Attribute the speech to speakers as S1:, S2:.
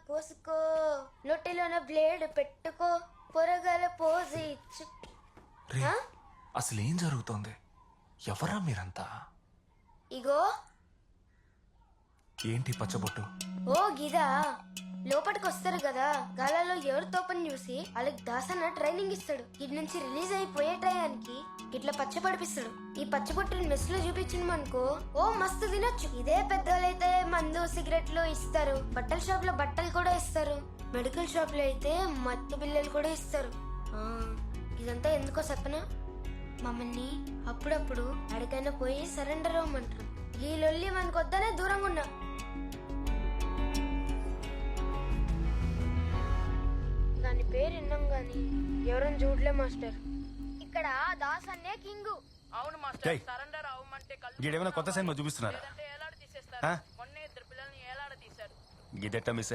S1: కోసుకో నొట్టిలోన blade పెట్టుకో పొరగల pose ఇచ్చు.
S2: రే అసలేం జరుగుతోంది? ఎవరా మీరంతా?
S1: ఇగో
S2: ఏంటి పచ్చబొట్టు?
S1: ఓ గిదా లోపలికి వస్తారు కదా, గాలలో ఎవరు తోపని చూసి వాళ్ళకి దాసన్న ట్రైనింగ్ ఇస్తాడు. ఇటు నుంచి రిలీజ్ అయిపోయే టయానికి ఇట్లా పచ్చ పడిపిస్తాడు. ఈ పచ్చబొట్టుని మెస్ లో చూపించిన అనుకో ఓ మస్తు తినొచ్చు. ఇదే పెద్దోళ్ళైతే మందు సిగరెట్లు ఇస్తారు, బట్టల షాప్ లో బట్టలు కూడా ఇస్తారు, మెడికల్ షాప్ లో అయితే మత్తు బిల్లలు కూడా ఇస్తారు. ఇదంతా ఎందుకో చెప్పనా, మమ్మల్ని అప్పుడప్పుడు ఎక్కడికైనా పోయి సరెండర్ అవ్వమంటారు. ఈ లొల్లి మనకు వద్దనే దూరంగా ఉన్నా. దాని పేరు విన్నాం గాని ఎవరైనా చూడలే మాస్టర్. ఇక్కడ దాస్ అన్నే కింగ్.
S3: అవును మాస్టర్, సరెండర్ అవ్వమంటే
S4: గీడేమైనా కొత్త సినిమా చూపిస్తున్నారా?
S3: ఏలాడ తీసేస్తారు. మొన్నే 2 పిల్లల్ని ఏలాడ తీశారు.
S4: గిదెట్ట మిస్